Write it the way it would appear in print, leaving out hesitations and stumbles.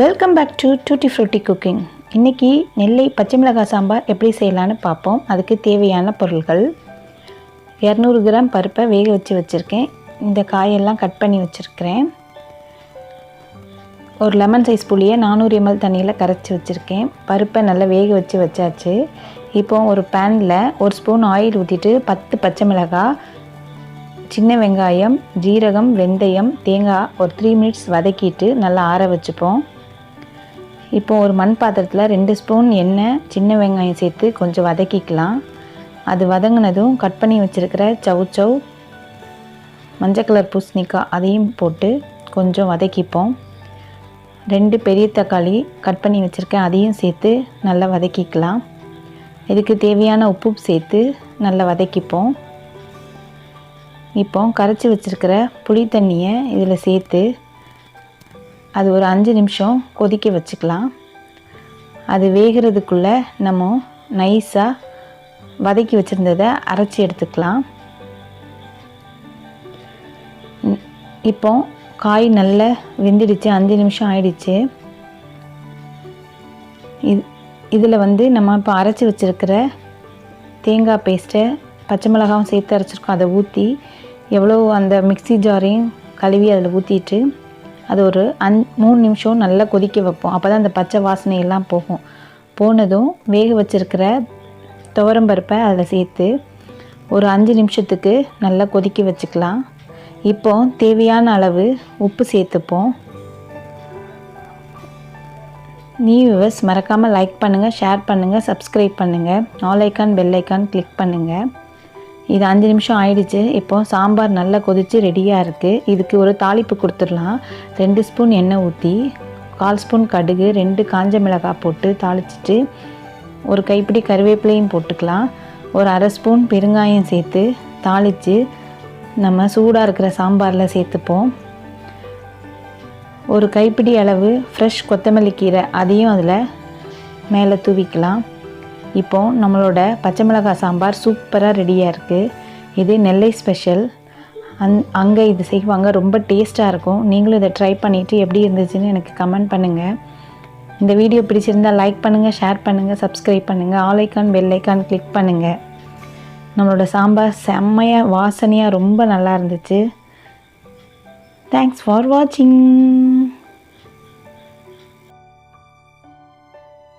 Welcome back to Tuttifrutti cooking. இன்றைக்கி நெல்லை பச்சை மிளகாய் சாம்பார் எப்படி செய்யலான்னு பார்ப்போம். அதுக்கு தேவையான பொருட்கள் 200 கிராம் பருப்பை வேக வச்சுருக்கேன். இந்த காயெல்லாம் கட் பண்ணி வச்சுருக்கிறேன். ஒரு லெமன் சைஸ் புளியை 400 ml தண்ணியில் கரைச்சி வச்சுருக்கேன். பருப்பை நல்லா வேக வச்சாச்சு. இப்போ ஒரு பேனில் 1 ஸ்பூன் ஆயில் ஊற்றிட்டு 10 பச்சை மிளகாய், சின்ன வெங்காயம், ஜீரகம், வெந்தயம், தேங்காய் ஒரு 3 மினிட்ஸ் வதக்கிட்டு நல்லா ஆற வச்சுப்போம். இப்போ ஒரு மண் பாத்திரத்தில் 2 ஸ்பூன் எண்ணெய், சின்ன வெங்காயம் சேர்த்து கொஞ்சம் வதக்கிக்கலாம். அது வதங்கினதும் கட் பண்ணி வச்சுருக்கிற சவ் மஞ்சள் கலர் பூசணிக்காய் அதையும் போட்டு கொஞ்சம் வதக்கிப்போம். 2 பெரிய தக்காளி கட் பண்ணி வச்சுருக்கேன், அதையும் சேர்த்து நல்லா வதக்கிக்கலாம். இதுக்கு தேவையான உப்பு சேர்த்து நல்லா வதக்கிப்போம். இப்போ கரைச்சி வச்சுருக்கிற புளி தண்ணியை இதில் சேர்த்து அது ஒரு 5 நிமிஷம் கொதிக்க வச்சுக்கலாம். அது வேகிறதுக்குள்ளே நம்ம நைஸாக வதக்கி வச்சுருந்ததை அரைச்சி எடுத்துக்கலாம். இப்போ காய் நல்லா வெந்துடுச்சு, 5 நிமிஷம் ஆயிடுச்சு. இதில் நம்ம இப்போ அரைச்சி வச்சுருக்கிற தேங்காய் பேஸ்ட்டை பச்சை மிளகாவும் சேர்த்து அரைச்சிருக்கோம், அதை ஊற்றி எவ்வளோ அந்த மிக்ஸி ஜாரையும் கழுவி அதில் ஊற்றிட்டு அது ஒரு 3 நிமிஷம் நல்லா கொதிக்க வைப்போம். அப்போ தான் அந்த பச்சை வாசனையெல்லாம் போகும். போனதும் வேக வச்சுருக்கிற துவரம்பருப்பை அதில் சேர்த்து ஒரு 5 நிமிஷத்துக்கு நல்லா கொதிக்க வச்சுக்கலாம். இப்போ தேவையான அளவு உப்பு சேர்த்துப்போம். வியூவர்ஸ் மறக்காமல் லைக் பண்ணுங்கள், ஷேர் பண்ணுங்கள், சப்ஸ்கிரைப் பண்ணுங்கள், all icon bell icon click பண்ணுங்கள். இது 5 நிமிஷம் ஆயிடுச்சு. இப்போது சாம்பார் நல்லா கொதித்து ரெடியாக இருக்குது. இதுக்கு ஒரு தாளிப்பு கொடுத்துடலாம். 2 ஸ்பூன் எண்ணெய் ஊற்றி 1/4 ஸ்பூன் கடுகு, 2 காஞ்ச மிளகாய் போட்டு தாளிச்சிட்டு ஒரு கைப்பிடி கருவேப்பிலையும் போட்டுக்கலாம். ஒரு 1/2 ஸ்பூன் பெருங்காயம் சேர்த்து தாளித்து நம்ம சூடாக இருக்கிற சாம்பாரில் சேர்த்துப்போம். ஒரு கைப்பிடி அளவு ஃப்ரெஷ் கொத்தமல்லி கீரை அதையும் அதில் மேலே தூவிக்கலாம். இப்போது நம்மளோட பச்சை மிளகாய் சாம்பார் சூப்பராக ரெடியாக இருக்குது. இது நெல்லை ஸ்பெஷல். அங்கே இது செய்வாங்க, ரொம்ப டேஸ்ட்டாக இருக்கும். நீங்களும் இதை ட்ரை பண்ணிவிட்டு எப்படி இருந்துச்சுன்னு எனக்கு கமெண்ட் பண்ணுங்கள். இந்த வீடியோ பிடிச்சிருந்தால் லைக் பண்ணுங்கள், ஷேர் பண்ணுங்கள், சப்ஸ்கிரைப் பண்ணுங்கள், all icon bell icon click பண்ணுங்கள். நம்மளோட சாம்பார் செம்மையாக வாசனையாக ரொம்ப நல்லா இருந்துச்சு. தேங்க்ஸ் ஃபார் வாட்சிங்.